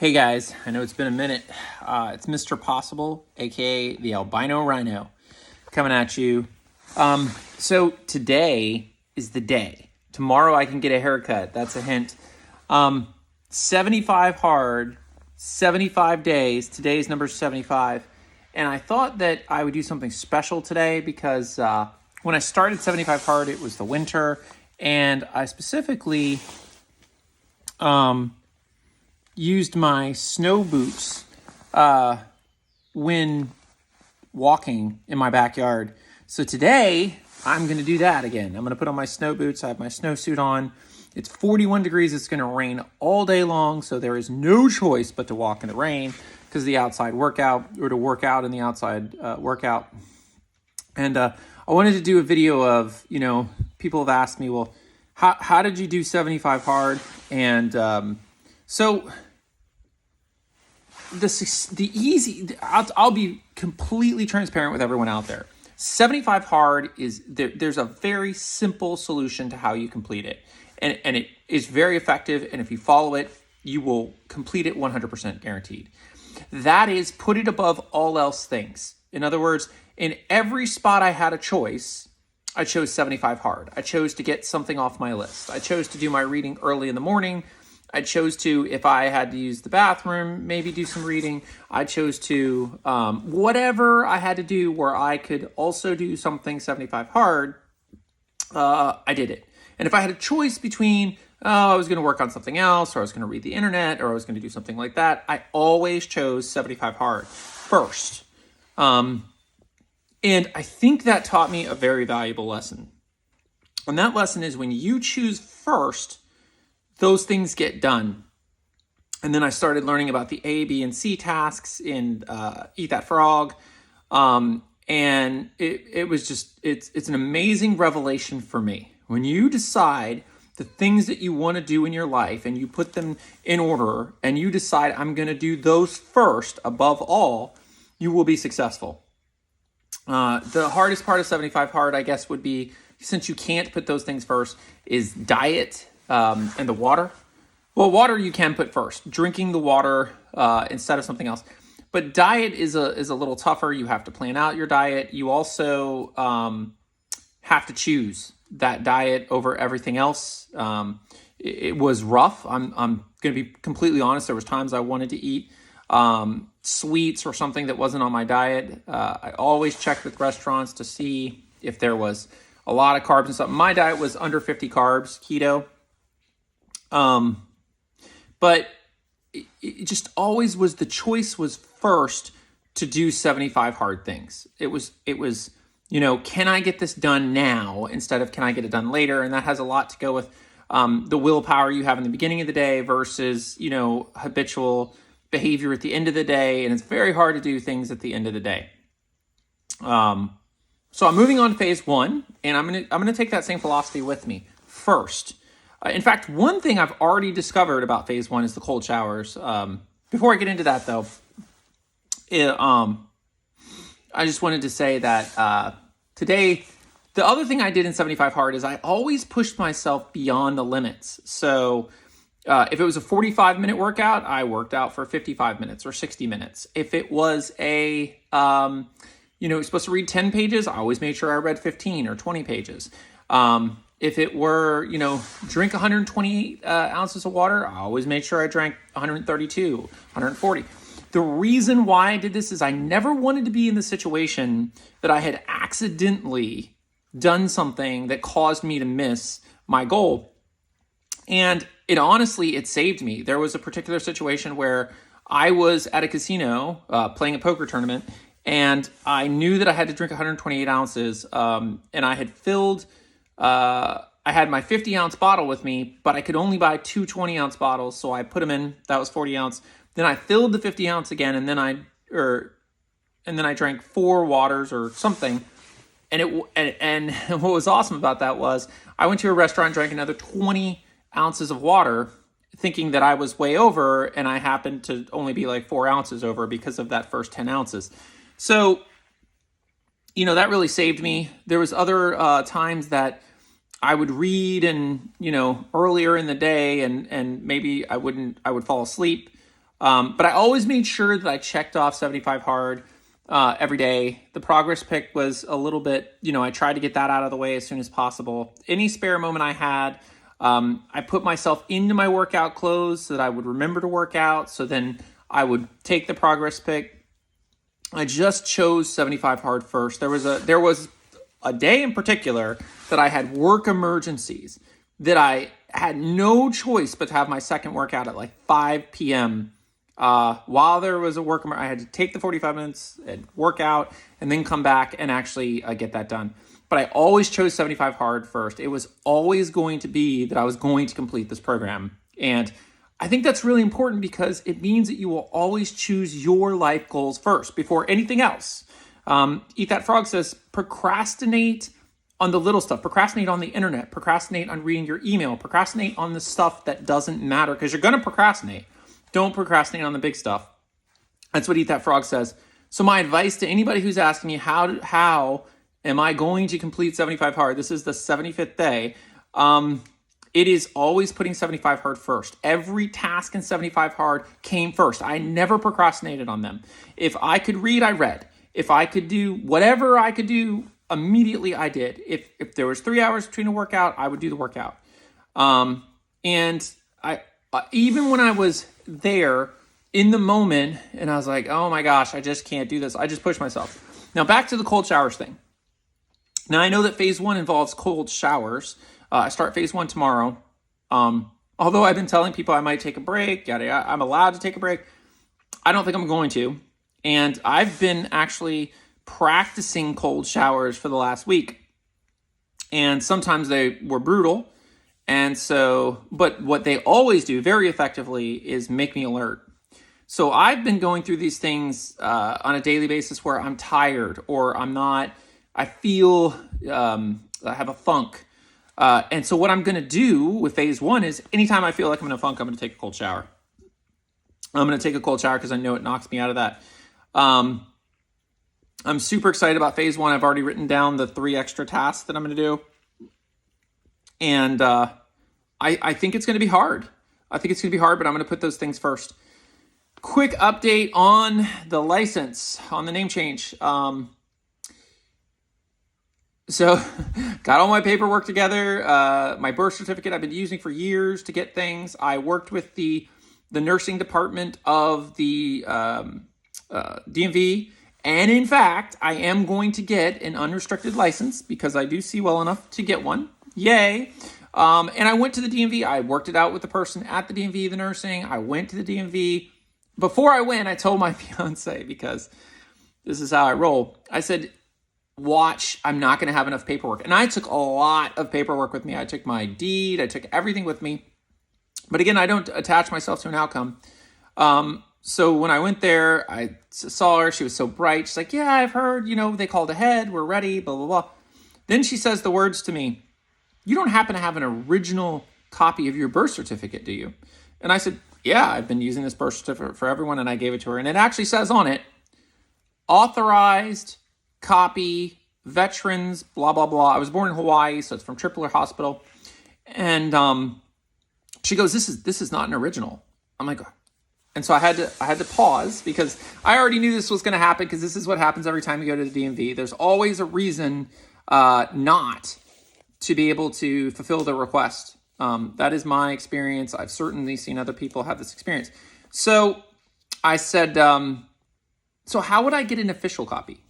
Hey guys, I know it's been a minute. It's Mr. Possible, aka the Albino Rhino, coming at you. So today is the day. Tomorrow I can get a haircut. That's a hint. 75 hard, 75 days. Today's number 75. And I thought that I would do something special today because when I started 75 hard, it was the winter. And I specifically used my snow boots when walking in my backyard. So today, I'm going to do that again. I'm going to put on my snow boots. I have my snowsuit on. It's 41 degrees. It's going to rain all day long, so there is no choice but to walk in the rain because the outside workout, or to work out in the outside workout. And I wanted to do a video of, people have asked me, well, how did you do 75 hard? And so I'll be completely transparent with everyone out there. 75 hard is there's a very simple solution to how you complete it. And it is very effective. And if you follow it, you will complete it 100% guaranteed. That is, put it above all else things. In other words, in every spot I had a choice, I chose 75 hard. I chose to get something off my list. I chose to do my reading early in the morning. I chose to, if I had to use the bathroom, maybe do some reading. I chose to, whatever I had to do where I could also do something 75 hard, I did it. And if I had a choice between, I was going to work on something else, or I was going to read the internet, or I was going to do something like that, I always chose 75 hard first. And I think that taught me a very valuable lesson. And that lesson is when you choose first, those things get done. And then I started learning about the A, B, and C tasks in Eat That Frog. And it was just, it's an amazing revelation for me. When you decide the things that you want to do in your life and you put them in order and you decide I'm going to do those first above all, you will be successful. The hardest part of 75 hard, I guess, would be, since you can't put those things first, is diet and the water. Well, water you can put first, drinking the water instead of something else. But diet is a little tougher. You have to plan out your diet. You also have to choose that diet over everything else. It was rough. I'm going to be completely honest. There was times I wanted to eat sweets or something that wasn't on my diet. I always checked with restaurants to see if there was a lot of carbs and stuff. My diet was under 50 carbs, keto. But it just always was, the choice was first to do 75 hard things. It was, can I get this done now instead of can I get it done later? And that has a lot to go with the willpower you have in the beginning of the day versus, habitual behavior at the end of the day. And it's very hard to do things at the end of the day. So I'm moving on to phase one, and I'm gonna take that same philosophy with me first. In fact, one thing I've already discovered about phase one is the cold showers. Before I get into that, though, I just wanted to say that today, the other thing I did in 75 hard is I always pushed myself beyond the limits. So if it was a 45-minute workout, I worked out for 55 minutes or 60 minutes. If it was you're supposed to read 10 pages, I always made sure I read 15 or 20 pages. If it were, drink 128 ounces of water, I always made sure I drank 132, 140. The reason why I did this is I never wanted to be in the situation that I had accidentally done something that caused me to miss my goal. And it saved me. There was a particular situation where I was at a casino playing a poker tournament, and I knew that I had to drink 128 ounces, and I had filled... I had my 50-ounce bottle with me, but I could only buy two 20-ounce bottles, so I put them in. That was 40 ounce. Then I filled the 50-ounce again, and then I drank 4 waters or something. And what was awesome about that was I went to a restaurant, drank another 20 ounces of water, thinking that I was way over, and I happened to only be like 4 ounces over because of that first 10 ounces. So, that really saved me. There was other times that I would read and, earlier in the day and maybe I would fall asleep. But I always made sure that I checked off 75 hard every day. The progress pick was a little bit, I tried to get that out of the way as soon as possible. Any spare moment I had, I put myself into my workout clothes so that I would remember to work out. So then I would take the progress pick. I just chose 75 hard first. There was a day in particular that I had work emergencies that I had no choice but to have my second workout at like 5 p.m. While there was a work, I had to take the 45 minutes and work out and then come back and actually get that done. But I always chose 75 hard first. It was always going to be that I was going to complete this program. And I think that's really important because it means that you will always choose your life goals first before anything else. Eat That Frog says, procrastinate on the little stuff, procrastinate on the internet, procrastinate on reading your email, procrastinate on the stuff that doesn't matter because you're going to procrastinate. Don't procrastinate on the big stuff. That's what Eat That Frog says. So my advice to anybody who's asking me, how am I going to complete 75 hard? This is the 75th day. It is always putting 75 hard first. Every task in 75 hard came first. I never procrastinated on them. If I could read, I read. If I could do whatever I could do, immediately I did. If there was 3 hours between a workout, I would do the workout. And I even when I was there in the moment and I was like, oh my gosh, I just can't do this. I just pushed myself. Now back to the cold showers thing. Now I know that phase 1 involves cold showers. I start phase 1 tomorrow. Although I've been telling people I might take a break, I'm allowed to take a break. I don't think I'm going to. And I've been actually practicing cold showers for the last week. And sometimes they were brutal. And so, but what they always do very effectively is make me alert. So I've been going through these things on a daily basis where I'm tired or I feel I have a funk. And so what I'm going to do with phase 1 is anytime I feel like I'm in a funk, I'm going to take a cold shower. I'm going to take a cold shower because I know it knocks me out of that. I'm super excited about phase 1. I've already written down the 3 extra tasks that I'm going to do. And I think it's going to be hard. But I'm going to put those things first. Quick update on the license, on the name change. So got all my paperwork together. My birth certificate I've been using for years to get things. I worked with the nursing department of the DMV. And in fact, I am going to get an unrestricted license because I do see well enough to get one. Yay. And I went to the DMV. I worked it out with the person at the DMV, the nursing. I went to the DMV. Before I went, I told my fiance, because this is how I roll. I said, watch, I'm not going to have enough paperwork. And I took a lot of paperwork with me. I took my deed. I took everything with me. But again, I don't attach myself to an outcome. So when I went there, I saw her. She was so bright. She's like, yeah, I've heard, they called ahead. We're ready, blah, blah, blah. Then she says the words to me, you don't happen to have an original copy of your birth certificate, do you? And I said, yeah, I've been using this birth certificate for everyone. And I gave it to her. And it actually says on it, authorized copy, veterans, blah, blah, blah. I was born in Hawaii, so it's from Tripler Hospital. And she goes, this is not an original. I'm like, and so I had to pause because I already knew this was going to happen because this is what happens every time you go to the DMV. There's always a reason not to be able to fulfill the request. That is my experience. I've certainly seen other people have this experience. So I said, so how would I get an official copy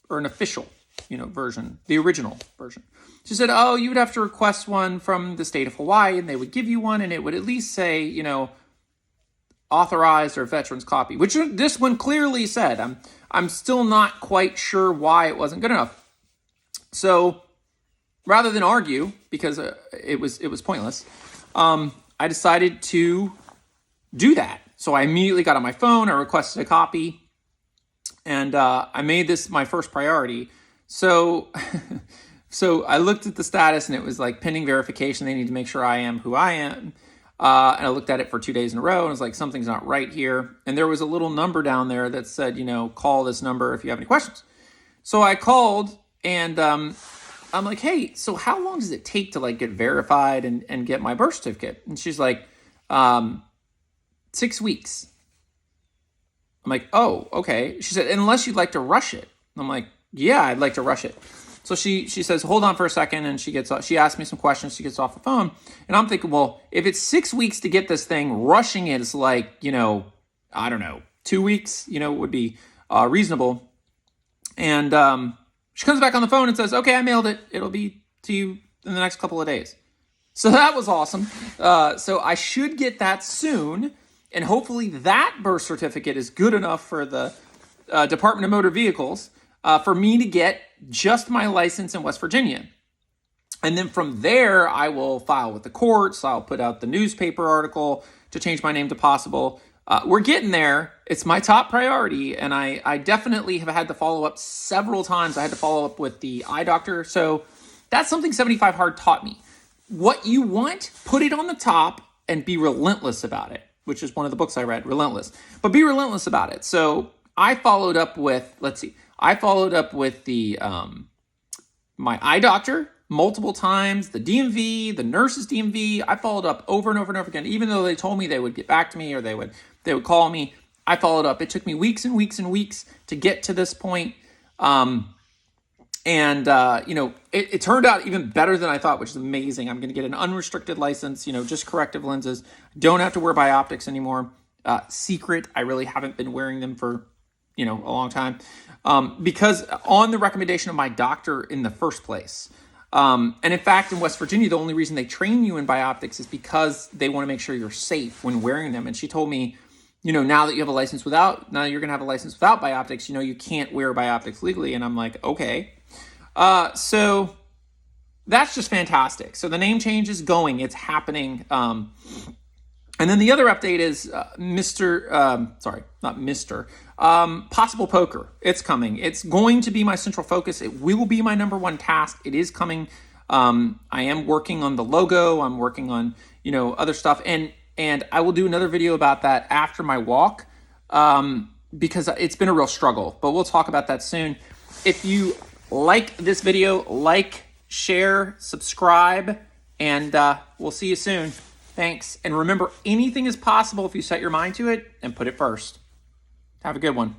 or an official, version, the original version? She said, oh, you would have to request one from the state of Hawaii and they would give you one and it would at least say, authorized or veterans copy, which this one clearly said. I'm still not quite sure why it wasn't good enough. So rather than argue, because it was pointless, I decided to do that. So I immediately got on my phone, I requested a copy, and I made this my first priority. So I looked at the status and it was like pending verification. They need to make sure I am who I am. And I looked at it for 2 days in a row and I was like, something's not right here. And there was a little number down there that said, call this number if you have any questions. So I called and I'm like, hey, so how long does it take to get verified and get my birth certificate? And she's like, 6 weeks. I'm like, oh, okay. She said, unless you'd like to rush it. I'm like, yeah, I'd like to rush it. So she says, hold on for a second, and she asks me some questions. She gets off the phone, and I'm thinking, well, if it's 6 weeks to get this thing, rushing it is like, I don't know, 2 weeks, would be reasonable. And she comes back on the phone and says, okay, I mailed it. It'll be to you in the next couple of days. So that was awesome. So I should get that soon, and hopefully that birth certificate is good enough for the Department of Motor Vehicles for me to get just my license in West Virginia. And then from there, I will file with the courts. I'll put out the newspaper article to change my name to Possible. We're getting there. It's my top priority, and I definitely have had to follow up several times. I had to follow up with the eye doctor. So that's something 75 Hard taught me. What you want, put it on the top and be relentless about it, which is one of the books I read, Relentless. But be relentless about it. So I followed up with, the my eye doctor multiple times, the DMV, the nurse's DMV. I followed up over and over and over again, even though they told me they would get back to me or they would call me. I followed up. It took me weeks and weeks and weeks to get to this point. It turned out even better than I thought, which is amazing. I'm going to get an unrestricted license, just corrective lenses. Don't have to wear bioptics anymore. Secret, I really haven't been wearing them for, a long time, because on the recommendation of my doctor in the first place. And in fact, in West Virginia, the only reason they train you in bioptics is because they want to make sure you're safe when wearing them. And she told me, now that you have a license now you're going to have a license without bioptics, you can't wear bioptics legally. And I'm like, okay. So that's just fantastic. So the name change is going, it's happening. And then the other update is Possible Poker. It's coming. It's going to be my central focus. It will be my number one task. It is coming. I am working on the logo. I'm working on, other stuff. And I will do another video about that after my walk, because it's been a real struggle. But we'll talk about that soon. If you like this video, share, subscribe, and we'll see you soon. Thanks. And remember, anything is possible if you set your mind to it and put it first. Have a good one.